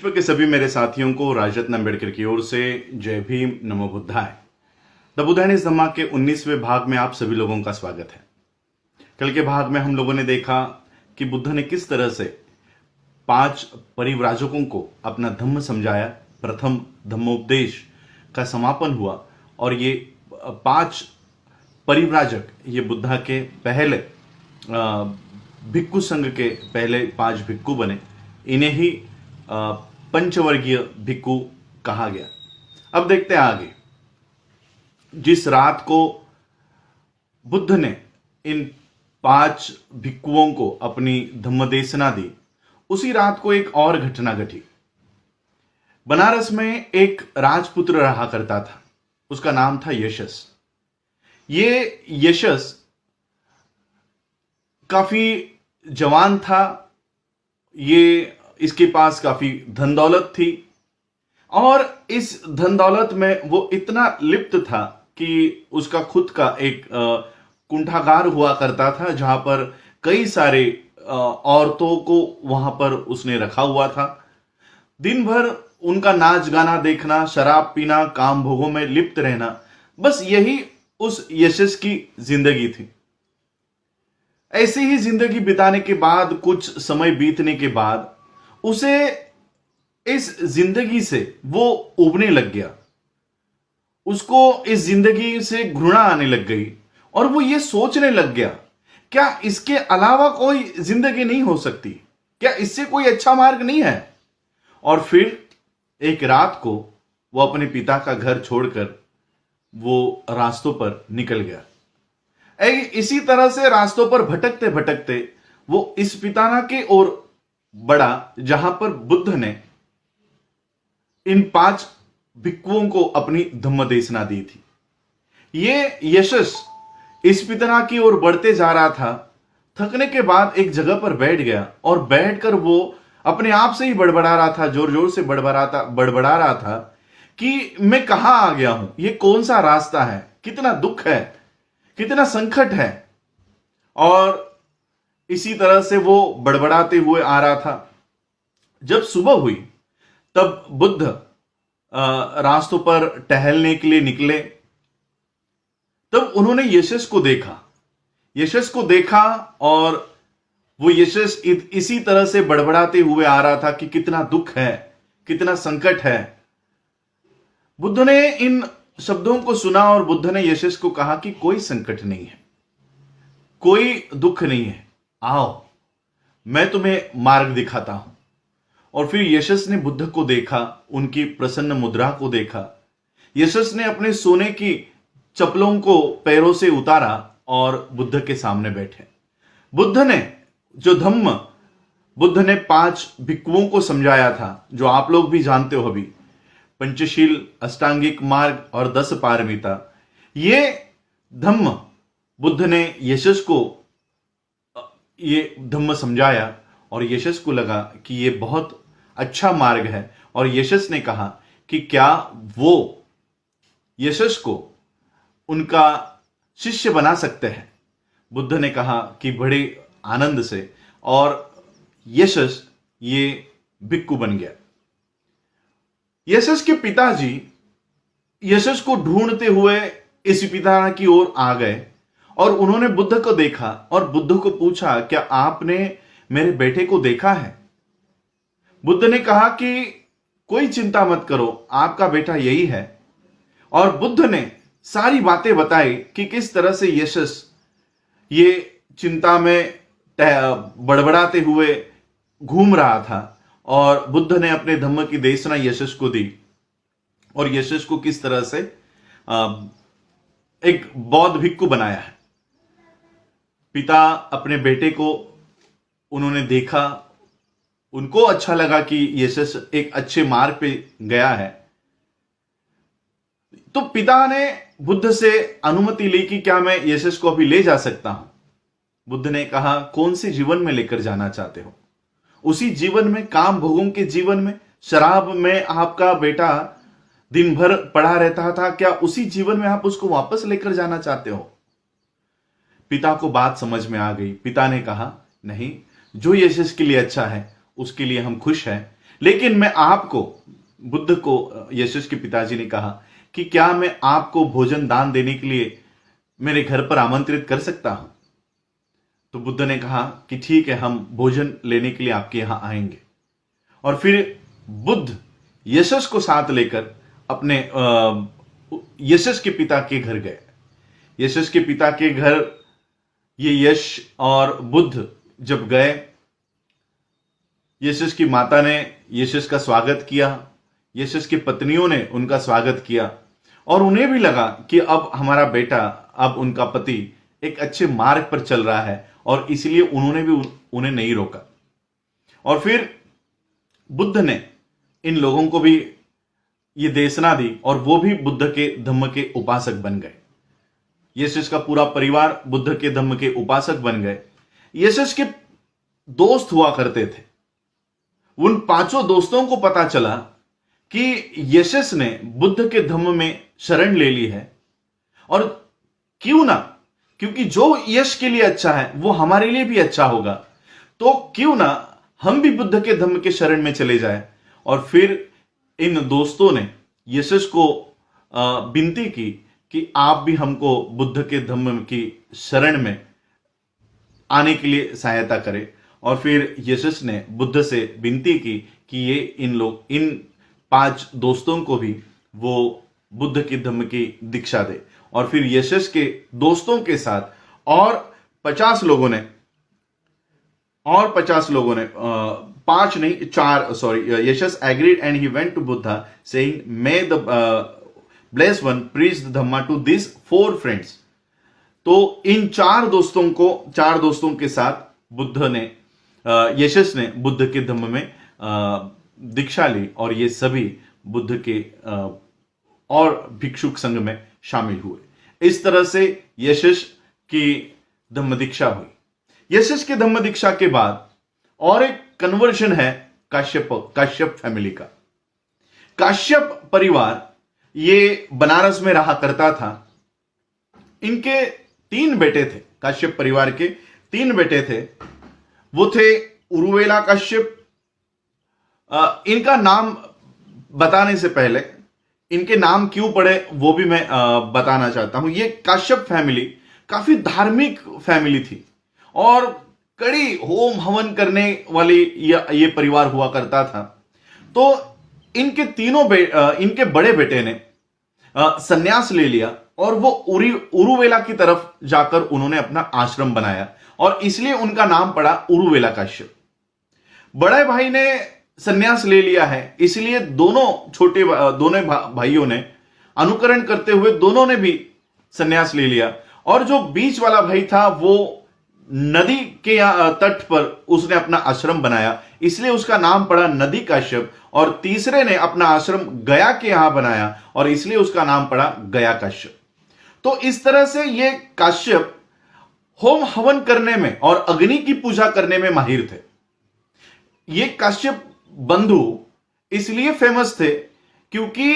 विश्व के सभी मेरे साथियों को राजरत्न अम्बेडकर की ओर से जय भीम, नमो बुद्धाय। द बुद्ध एंड हिज धम्मा के 19वें भाग में आप सभी लोगों का स्वागत है। कल के भाग में हम लोगों ने देखा कि बुद्ध ने किस तरह से 5 परिव्राजकों को अपना धम्म समझाया। प्रथम धम्मोपदेश का समापन हुआ और ये 5 परिव्राजक ये बुद्धा के पहले भिक्खु संघ के पहले 5 भिक्खु बने। इन्हें ही पंचवर्गीय भिक्खु कहा गया। अब देखते हैं आगे। जिस रात को बुद्ध ने इन 5 भिक्खुओं को अपनी धम्मदेशना दी, उसी रात को एक और घटना घटी। बनारस में एक राजपुत्र रहा करता था, उसका नाम था यशस। ये यशस काफी जवान था, इसके पास काफी धन दौलत थी और इस धन दौलत में वो इतना लिप्त था कि उसका खुद का एक कुंठागार हुआ करता था, जहां पर कई सारे औरतों को वहां पर उसने रखा हुआ था। दिन भर उनका नाच गाना देखना, शराब पीना, काम भोगों में लिप्त रहना, बस यही उस यशस की जिंदगी थी। ऐसे ही जिंदगी बिताने के बाद, कुछ समय बीतने के बाद उसे इस जिंदगी से वो उबने लग गया। उसको इस जिंदगी से घृणा आने लग गई और वो ये सोचने लग गया, क्या इसके अलावा कोई जिंदगी नहीं हो सकती? क्या इससे कोई अच्छा मार्ग नहीं है? और फिर एक रात को वो अपने पिता का घर छोड़कर वो रास्तों पर निकल गया। इसी तरह से रास्तों पर भटकते भटकते वो इस पिताना के ओर बढ़ा, जहां पर बुद्ध ने इन 5 भिक्खुओं को अपनी धम्मदेशना दी थी। ये यशस इस पिताना की ओर बढ़ते जा रहा था। थकने के बाद एक जगह पर बैठ गया और बैठकर वो अपने आप से ही बड़बड़ा रहा था, जोर जोर से बड़बड़ा रहा था कि मैं कहां आ गया हूं, ये कौन सा रास्ता है, कितना दुख है, कितना संकट है। और इसी तरह से वो बड़बड़ाते हुए आ रहा था। जब सुबह हुई तब बुद्ध रास्तों पर टहलने के लिए निकले। तब उन्होंने यशस को देखा और वो यशस इसी तरह से बड़बड़ाते हुए आ रहा था कि कितना दुख है, कितना संकट है। बुद्ध ने इन शब्दों को सुना और बुद्ध ने यशस को कहा कि कोई संकट नहीं है, कोई दुख नहीं है, आओ मैं तुम्हें मार्ग दिखाता हूं। और फिर यशस ने बुद्ध को देखा, उनकी प्रसन्न मुद्रा को देखा। यशस ने अपने सोने की चप्पलों को पैरों से उतारा और बुद्ध के सामने बैठे। बुद्ध ने 5 भिक्खुओं को समझाया था, जो आप लोग भी जानते हो अभी, पंचशील, अष्टांगिक मार्ग और 10 पारमिता। ये धम्म बुद्ध ने यशस को ये धम्म समझाया और यशस को लगा कि ये बहुत अच्छा मार्ग है। और यशस ने कहा कि क्या वो यशस को उनका शिष्य बना सकते हैं? बुद्ध ने कहा कि बड़े आनंद से, और यशस ये भिक्खु बन गया। यशस के पिताजी यशस को ढूंढते हुए इस पिता की ओर आ गए और उन्होंने बुद्ध को देखा और बुद्ध को पूछा, क्या आपने मेरे बेटे को देखा है? बुद्ध ने कहा कि कोई चिंता मत करो, आपका बेटा यही है। और बुद्ध ने सारी बातें बताई कि किस तरह से यशस ये चिंता में बड़बड़ाते हुए घूम रहा था और बुद्ध ने अपने धम्म की देशना यशस को दी और यशस को किस तरह से एक बौद्ध भिक्खु बनाया है। पिता अपने बेटे को उन्होंने देखा, उनको अच्छा लगा कि यशस एक अच्छे मार्ग पे गया है। तो पिता ने बुद्ध से अनुमति ली कि क्या मैं यशस को अभी ले जा सकता हूं? बुद्ध ने कहा, कौन से जीवन में लेकर जाना चाहते हो? उसी जीवन में, काम भोगों के जीवन में, शराब में आपका बेटा दिन भर पड़ा रहता था, क्या उसी जीवन में आप उसको वापस लेकर जाना चाहते हो? पिता को बात समझ में आ गई। पिता ने कहा, नहीं, जो यशस के लिए अच्छा है उसके लिए हम खुश हैं, लेकिन मैं आपको, बुद्ध को यशस के पिताजी ने कहा कि क्या मैं आपको भोजन दान देने के लिए मेरे घर पर आमंत्रित कर सकता हूं? तो बुद्ध ने कहा कि ठीक है, हम भोजन लेने के लिए आपके यहां आएंगे। और फिर बुद्ध यशस को साथ लेकर अपने यशस के पिता के घर गए। यशस के पिता के घर ये यश और बुद्ध जब गए, यशस की माता ने यशस का स्वागत किया, यशस की पत्नियों ने उनका स्वागत किया, और उन्हें भी लगा कि अब हमारा बेटा, अब उनका पति एक अच्छे मार्ग पर चल रहा है, और इसलिए उन्होंने भी उन्हें नहीं रोका। और फिर बुद्ध ने इन लोगों को भी ये देशना दी, और वो भी बुद्ध के धम्म के उपासक बन गए। यशस का पूरा परिवार बुद्ध के धम्म के उपासक बन गए। यशस के दोस्त हुआ करते थे। उन 5 दोस्तों को पता चला कि यशस ने बुद्ध के धम्म में शरण ले ली है, और क्यों ना, क्योंकि जो यश के लिए अच्छा है वो हमारे लिए भी अच्छा होगा, तो क्यों ना हम भी बुद्ध के धम्म के शरण में चले जाए। और फिर इन दोस्तों ने यशस को विनती की कि आप भी हमको बुद्ध के धम्म की शरण में आने के लिए सहायता करें। और फिर यशस ने बुद्ध से विनती की कि ये इन 5 दोस्तों को भी वो बुद्ध के धम्म की दीक्षा दे। और फिर यशस के दोस्तों के साथ और 50 लोगों ने 5 नहीं 4, sorry, Yasa agreed and he went to Buddha saying may the blessed one preach the dhamma to this 4 friends. तो इन 4 दोस्तों के साथ बुद्ध ने, यशस ने बुद्ध के धम्म में दीक्षा ली, और ये सभी बुद्ध के और भिक्षुक संघ में शामिल हुए। इस तरह से यशस की धम्म दीक्षा हुई। यशस के धम्म दीक्षा के बाद और एक कन्वर्शन है काश्यप फैमिली का। काश्यप परिवार ये बनारस में रहा करता था। इनके 3 बेटे थे। काश्यप परिवार के 3 बेटे थे। वो थे उरुवेला काश्यप। इनका नाम बताने से पहले इनके नाम क्यों पड़े वो भी मैं बताना चाहता हूं। ये काश्यप फैमिली काफी धार्मिक फैमिली थी, और कड़ी होम हवन करने वाली ये परिवार हुआ करता था। तो इनके बड़े बेटे ने संन्यास ले लिया, और वो उरुवेला की तरफ जाकर उन्होंने अपना आश्रम बनाया, और इसलिए उनका नाम पड़ा उरुवेला काश्यप। बड़े भाई ने संन्यास ले लिया है, इसलिए दोनों भाइयों ने अनुकरण करते हुए दोनों ने भी संन्यास ले लिया। और जो बीच वाला भाई था वो नदी के तट पर उसने अपना आश्रम बनाया, इसलिए उसका नाम पड़ा नदी काश्यप। और तीसरे ने अपना आश्रम गया के यहां बनाया, और इसलिए उसका नाम पड़ा गया काश्यप। तो इस तरह से ये काश्यप होम हवन करने में और अग्नि की पूजा करने में माहिर थे। ये काश्यप बंधु इसलिए फेमस थे क्योंकि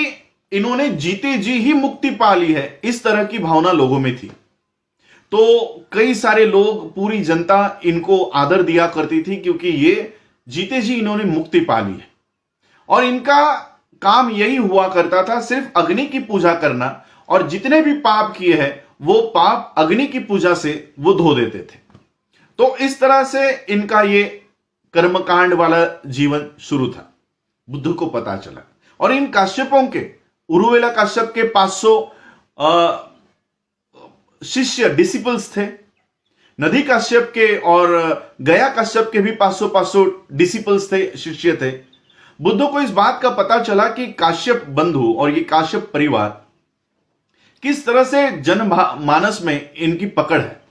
इन्होंने जीते जी ही मुक्ति पा ली है, इस तरह की भावना लोगों में थी। तो कई सारे लोग, पूरी जनता इनको आदर दिया करती थी क्योंकि ये जीते जी इन्होंने मुक्ति पा ली है। और इनका काम यही हुआ करता था, सिर्फ अग्नि की पूजा करना, और जितने भी पाप किए हैं वो पाप अग्नि की पूजा से वो धो देते थे। तो इस तरह से इनका ये कर्मकांड वाला जीवन शुरू था। बुद्ध को पता चला, और इन काश्यपों के, उरुवेला काश्यप के 500 शिष्य डिसिपल्स थे। नदी काश्यप के और गया काश्यप के भी 500 डिसिपल्स थे, शिष्य थे। बुद्ध को इस बात का पता चला कि काश्यप बंधु और ये काश्यप परिवार किस तरह से जनमानस में इनकी पकड़ है।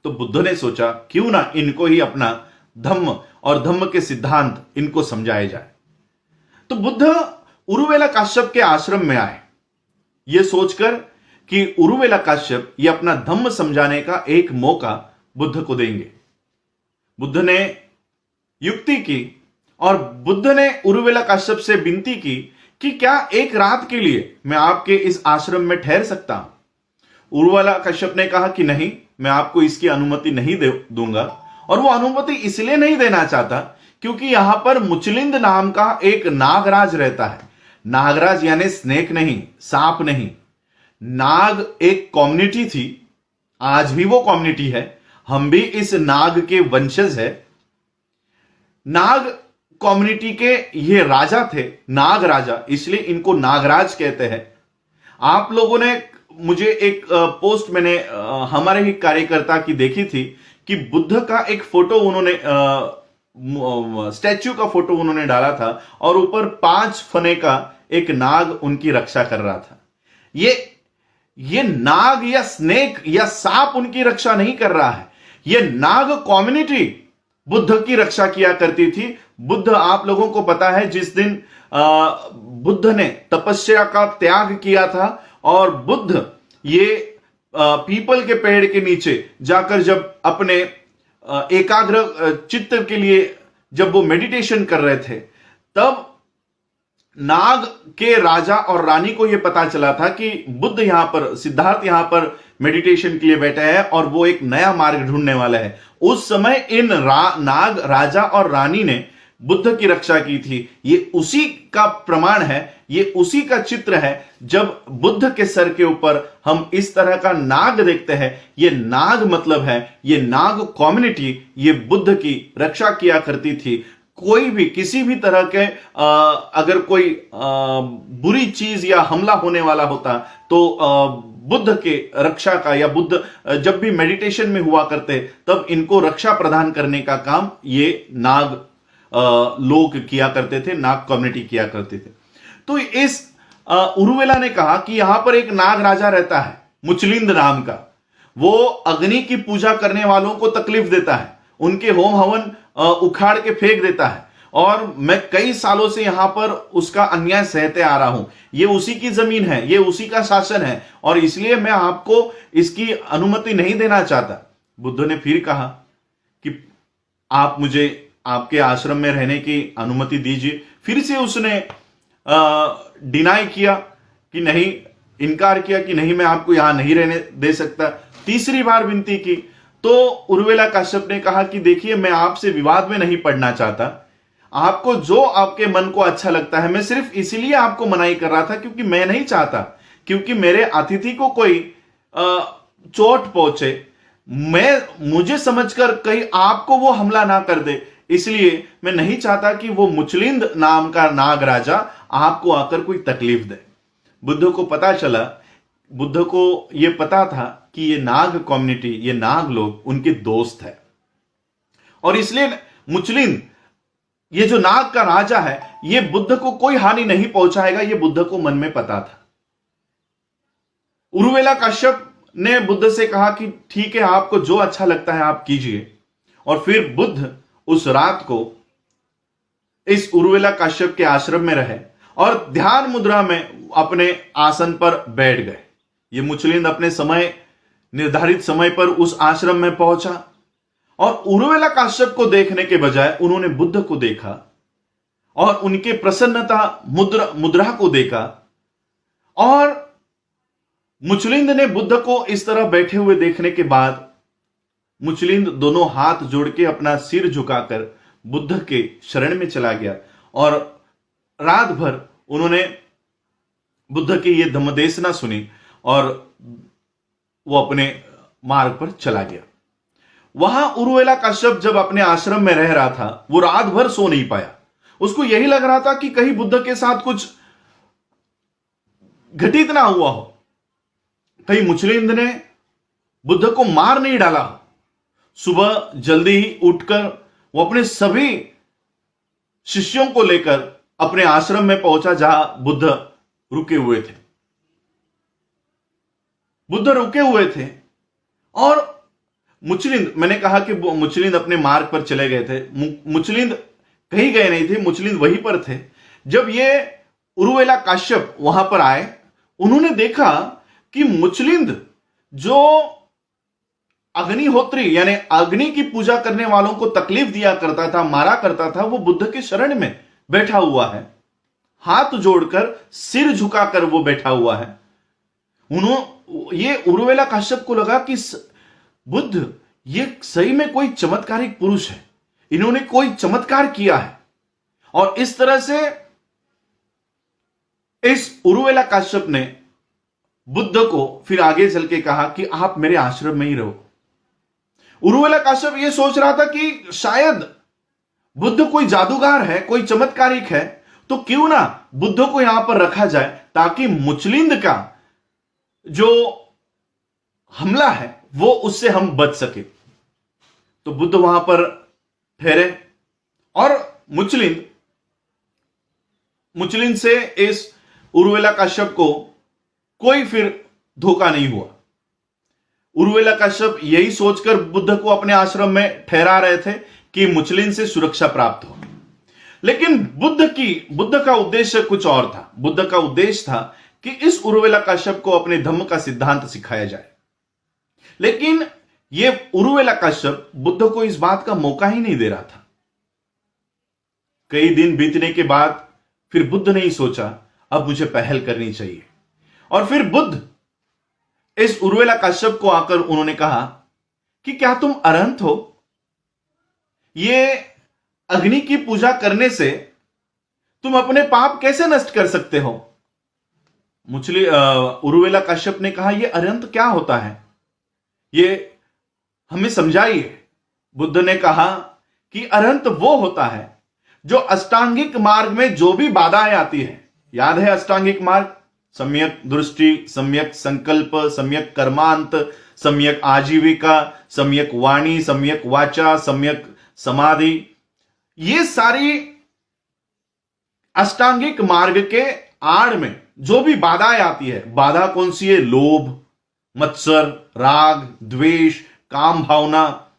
तो बुद्ध ने सोचा क्यों ना इनको ही अपना धम्म और धम्म के सिद्धांत इनको समझाए जाए। तो बुद्ध उरुवेला काश्यप के आश्रम में आए, यह सोचकर कि उरुवेला काश्यप ये अपना धम्म समझाने का एक मौका बुद्ध को देंगे। बुद्ध ने युक्ति की, और बुद्ध ने उरुवेला काश्यप से विनती की कि क्या एक रात के लिए मैं आपके इस आश्रम में ठहर सकता हूं। उरुवेला काश्यप ने कहा कि नहीं, मैं आपको इसकी अनुमति नहीं दूंगा। और वो अनुमति इसलिए नहीं देना चाहता क्योंकि यहां पर मुचलिंद नाम का एक नागराज रहता है। नागराज यानी स्नेक नहीं, सांप नहीं। नाग एक कम्युनिटी थी, आज भी वो कम्युनिटी है। हम भी इस नाग के वंशज है। नाग कम्युनिटी के ये राजा थे, नाग राजा, इसलिए इनको नागराज कहते हैं। आप लोगों ने, मुझे एक पोस्ट मैंने हमारे ही कार्यकर्ता की देखी थी कि बुद्ध का एक फोटो उन्होंने, स्टैच्यू का फोटो उन्होंने डाला था और ऊपर 5 फने का एक नाग उनकी रक्षा कर रहा था। ये नाग या स्नेक या सांप उनकी रक्षा नहीं कर रहा है, ये नाग कम्युनिटी बुद्ध की रक्षा किया करती थी। बुद्ध, आप लोगों को पता है, जिस दिन बुद्ध ने तपस्या का त्याग किया था और बुद्ध ये पीपल के पेड़ के नीचे जाकर जब अपने एकाग्र चित्त के लिए जब वो मेडिटेशन कर रहे थे, तब नाग के राजा और रानी को यह पता चला था कि बुद्ध यहां पर, सिद्धार्थ यहां पर मेडिटेशन के लिए बैठे हैं और वो एक नया मार्ग ढूंढने वाला है। उस समय इन नाग राजा और रानी ने बुद्ध की रक्षा की थी। ये उसी का प्रमाण है, ये उसी का चित्र है। जब बुद्ध के सर के ऊपर हम इस तरह का नाग देखते हैं, ये नाग मतलब है, ये नाग कम्युनिटी ये बुद्ध की रक्षा किया करती थी। कोई भी, किसी भी तरह के अगर कोई बुरी चीज या हमला होने वाला होता तो बुद्ध के रक्षा का, या बुद्ध जब भी मेडिटेशन में हुआ करते तब इनको रक्षा प्रदान करने का काम ये नाग लोग किया करते थे, नाग कम्युनिटी किया करते थे। तो इस उरुवेला ने कहा कि यहां पर एक नाग राजा रहता है मुचलिंद नाम का। वो अग्नि की पूजा करने वालों को तकलीफ देता है, उनके होम हवन उखाड़ के फेंक देता है, और मैं कई सालों से यहां पर उसका अन्याय सहते आ रहा हूं। ये उसी की जमीन है, ये उसी का शासन है, और इसलिए मैं आपको इसकी अनुमति नहीं देना चाहता। बुद्ध ने फिर कहा कि आप मुझे आपके आश्रम में रहने की अनुमति दीजिए। फिर से उसने डिनाई किया कि नहीं, इनकार किया कि नहीं, मैं आपको यहां नहीं रहने दे सकता। तीसरी बार विनती की तो उर्वेला कश्यप ने कहा कि देखिए, मैं आपसे विवाद में नहीं पड़ना चाहता, आपको जो आपके मन को अच्छा लगता है, मैं सिर्फ इसीलिए आपको मनाही कर रहा था क्योंकि मैं नहीं चाहता क्योंकि मेरे अतिथि को कोई चोट पहुंचे, मुझे समझकर कहीं आपको वो हमला ना कर दे, इसलिए मैं नहीं चाहता कि वो मुचलिंद नाम का नाग राजा आपको आकर कोई तकलीफ दे। बुद्ध को पता चला, बुद्ध को यह पता था कि ये नाग कम्युनिटी, ये नाग लोग उनके दोस्त है, और इसलिए मुचलिंद, ये जो नाग का राजा है, ये बुद्ध को कोई हानि नहीं पहुंचाएगा, ये बुद्ध को मन में पता था। उरुवेला कश्यप ने बुद्ध से कहा कि ठीक है, आपको जो अच्छा लगता है आप कीजिए। और फिर बुद्ध उस रात को इस उरुवेला कश्यप के आश्रम में रहे और ध्यान मुद्रा में अपने आसन पर बैठ गए। ये मुचलिंद अपने समय, निर्धारित समय पर उस आश्रम में पहुंचा, और उरुवेला कश्यप को देखने के बजाय उन्होंने बुद्ध को देखा और उनके प्रसन्नता मुद्रा को देखा। और मुचलिंद ने बुद्ध को इस तरह बैठे हुए देखने के बाद मुचलिंद दोनों हाथ जोड़ के अपना सिर झुकाकर बुद्ध के शरण में चला गया, और रात भर उन्होंने बुद्ध की यह धम्मदेशना सुनी और वो अपने मार्ग पर चला गया। वहां उरुवेला कश्यप जब अपने आश्रम में रह रहा था, वो रात भर सो नहीं पाया। उसको यही लग रहा था कि कहीं बुद्ध के साथ कुछ घटित ना हुआ हो, कहीं मुचलिंद ने बुद्ध को मार नहीं डाला हो। सुबह जल्दी ही उठकर वो अपने सभी शिष्यों को लेकर अपने आश्रम में पहुंचा जहां बुद्ध रुके हुए थे। बुद्ध रुके हुए थे और मुचलिंद, मैंने कहा कि मुचलिंद अपने मार्ग पर चले गए थे, मुचलिंद कहीं गए नहीं थे, मुचलिंद वहीं पर थे। जब ये उरुवेला कश्यप वहां पर आए, उन्होंने देखा कि मुचलिंद जो अग्निहोत्री यानी अग्नि की पूजा करने वालों को तकलीफ दिया करता था, मारा करता था, वो बुद्ध के शरण में बैठा हुआ है, हाथ जोड़कर सिर झुकाकर वो बैठा हुआ है। ये उरुवेला कश्यप को लगा कि बुद्ध ये सही में कोई चमत्कारिक पुरुष है, इन्होंने कोई चमत्कार किया है। और इस तरह से इस उरुवेला काश्यप ने बुद्ध को फिर आगे चल के कहा कि आप मेरे आश्रम में ही रहो। उरुवेला काश्यप यह सोच रहा था कि शायद बुद्ध कोई जादूगर है, कोई चमत्कारिक है, तो क्यों ना बुद्ध को यहां पर रखा जाए ताकि मुचलिंद का जो हमला है वो उससे हम बच सके। तो बुद्ध वहां पर ठहरे और मुचलिंद से इस उरुवेला काश्यप को कोई फिर धोखा नहीं हुआ। उरुवेला काश्यप यही सोचकर बुद्ध को अपने आश्रम में ठहरा रहे थे कि मुचलिंद से सुरक्षा प्राप्त हो। लेकिन बुद्ध का उद्देश्य कुछ और था। बुद्ध का उद्देश्य था कि इस उरुवेला काश्यप को अपने धम्म का सिद्धांत सिखाया जाए। लेकिन यह उरुवेला काश्यप बुद्ध को इस बात का मौका ही नहीं दे रहा था। कई दिन बीतने के बाद फिर बुद्ध ने ही सोचा अब मुझे पहल करनी चाहिए। और फिर बुद्ध इस उरुवेला काश्यप को आकर उन्होंने कहा कि क्या तुम अरहंत हो? ये अग्नि की पूजा करने से तुम अपने पाप कैसे नष्ट कर सकते हो? उरुवेला काश्यप ने कहा यह अरहंत क्या होता है, ये हमें समझाइए। बुद्ध ने कहा कि अरहंत वो होता है जो अष्टांगिक मार्ग में जो भी बाधाएं आती है, याद है अष्टांगिक मार्ग, सम्यक दृष्टि, सम्यक संकल्प, सम्यक कर्मांत, सम्यक आजीविका, सम्यक वाणी, सम्यक वाचा, सम्यक समाधि, ये सारी अष्टांगिक मार्ग के आड़ में जो भी बाधाएं आती है, बाधा कौन सी है? लोभ, मत्सर, राग, द्वेष, काम भावना,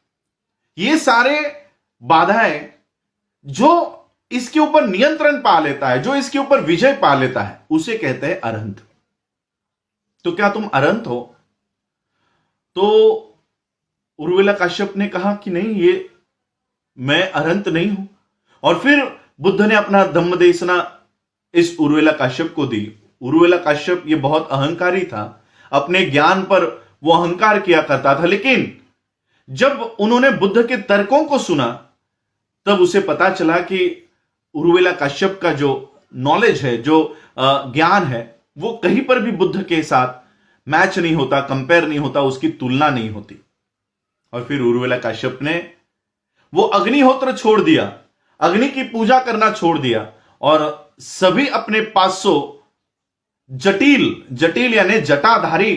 ये सारे बाधाएं जो इसके ऊपर नियंत्रण पा लेता है, जो इसके ऊपर विजय पा लेता है, उसे कहते हैं अरहंत। तो क्या तुम अरहंत हो? तो उरुवेला काश्यप ने कहा कि नहीं, ये मैं अरहंत नहीं हूं। और फिर बुद्ध ने अपना धम्म देशना इस उरुवेला काश्यप को दी। उरुवेला काश्यप ये बहुत अहंकारी था, अपने ज्ञान पर वो अहंकार किया करता था। लेकिन जब उन्होंने बुद्ध के तर्कों को सुना तब उसे पता चला कि उरुवेला काश्यप का जो नॉलेज है, जो ज्ञान है, वो कहीं पर भी बुद्ध के साथ मैच नहीं होता, कंपेयर नहीं होता, उसकी तुलना नहीं होती। और फिर उरुवेला काश्यप ने वो अग्निहोत्र छोड़ दिया, अग्नि की पूजा करना छोड़ दिया और सभी अपने 500 जटिल यानी जटाधारी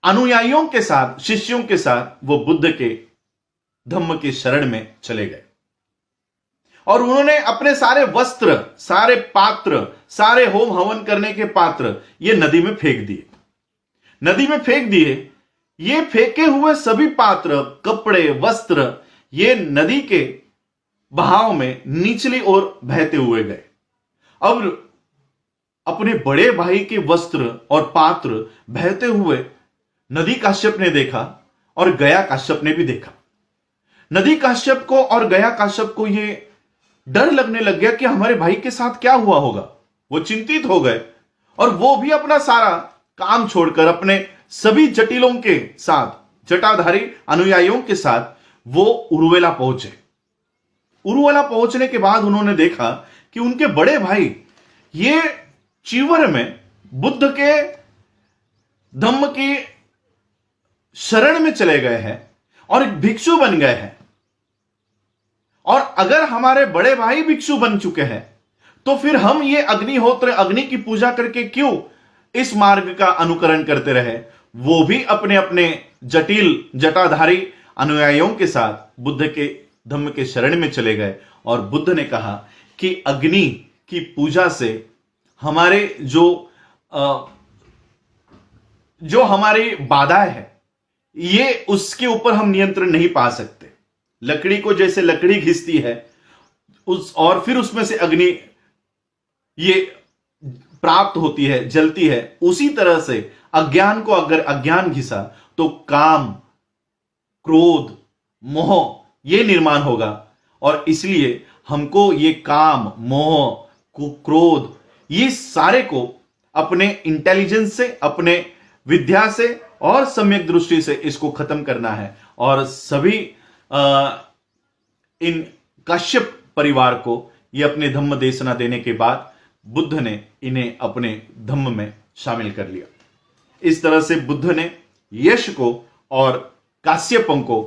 अनुयायियों के साथ, शिष्यों के साथ वो बुद्ध के धम्म के शरण में चले गए। और उन्होंने अपने सारे वस्त्र, सारे पात्र, सारे होम हवन करने के पात्र ये नदी में फेंक दिए। नदी में फेंक दिए। ये फेंके हुए सभी पात्र, कपड़े, वस्त्र ये नदी के बहाव में निचली ओर बहते हुए गए। अब अपने बड़े भाई के वस्त्र और पात्र बहते हुए नदी काश्यप ने देखा और गया काश्यप ने भी देखा। नदी काश्यप को और गया काश्यप को यह डर लगने लग गया कि हमारे भाई के साथ क्या हुआ होगा। वो चिंतित हो गए और वो भी अपना सारा काम छोड़कर अपने सभी जटिलों के साथ, जटाधारी अनुयायियों के साथ वो उरुवेला पहुंचे। उरुवेला पहुंचने के बाद उन्होंने देखा कि उनके बड़े भाई ये चीवर में बुद्ध के धम्म की शरण में चले गए हैं और एक भिक्षु बन गए हैं। और अगर हमारे बड़े भाई भिक्षु बन चुके हैं तो फिर हम ये अग्निहोत्र, अग्नि की पूजा करके क्यों इस मार्ग का अनुकरण करते रहे? वो भी अपने अपने जटिल जटाधारी अनुयायियों के साथ बुद्ध के धम्म के शरण में चले गए। और बुद्ध ने कहा कि अग्नि की पूजा से हमारे जो हमारी बाधाएं है, ये उसके ऊपर हम नियंत्रण नहीं पा सकते। लकड़ी को जैसे लकड़ी घिसती है और फिर उसमें से अग्नि ये प्राप्त होती है, जलती है, उसी तरह से अज्ञान को अगर अज्ञान घिसा तो काम, क्रोध, मोह ये निर्माण होगा। और इसलिए हमको ये काम, मोह, क्रोध ये सारे को अपने इंटेलिजेंस से, अपने विद्या से और सम्यक दृष्टि से इसको खत्म करना है। और सभी इन काश्यप परिवार को ये अपने धम्म देशना देने के बाद बुद्ध ने इन्हें अपने धम्म में शामिल कर लिया। इस तरह से बुद्ध ने यश को और काश्यपों को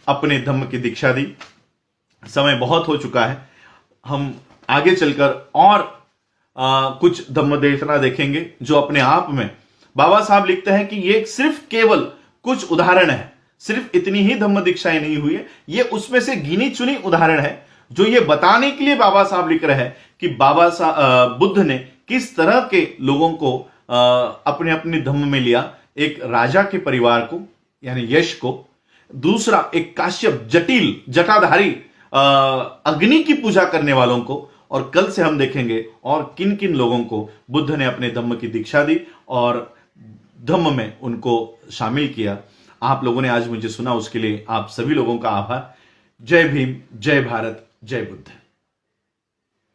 अपने धम्म की दीक्षा दी। समय बहुत हो चुका है, हम आगे चलकर और कुछ धम्म देशना देखेंगे जो अपने आप में बाबा साहब लिखते हैं कि ये सिर्फ केवल कुछ उदाहरण है, सिर्फ इतनी ही धम्म दीक्षाएं नहीं हुई है, ये उसमें से गिनी चुनी उदाहरण है जो ये बताने के लिए बाबा साहब लिख रहे हैं कि बुद्ध ने किस तरह के लोगों को अपने अपने धम्म में लिया। एक राजा के परिवार को यानी यश को, दूसरा एक काश्यप जटिल जटाधारी अग्नि की पूजा करने वालों को, और कल से हम देखेंगे और किन किन लोगों को बुद्ध ने अपने धम्म की दीक्षा दी और धम्म में उनको शामिल किया। आप लोगों ने आज मुझे सुना, उसके लिए आप सभी लोगों का आभार। जय भीम, जय भारत, जय बुद्ध।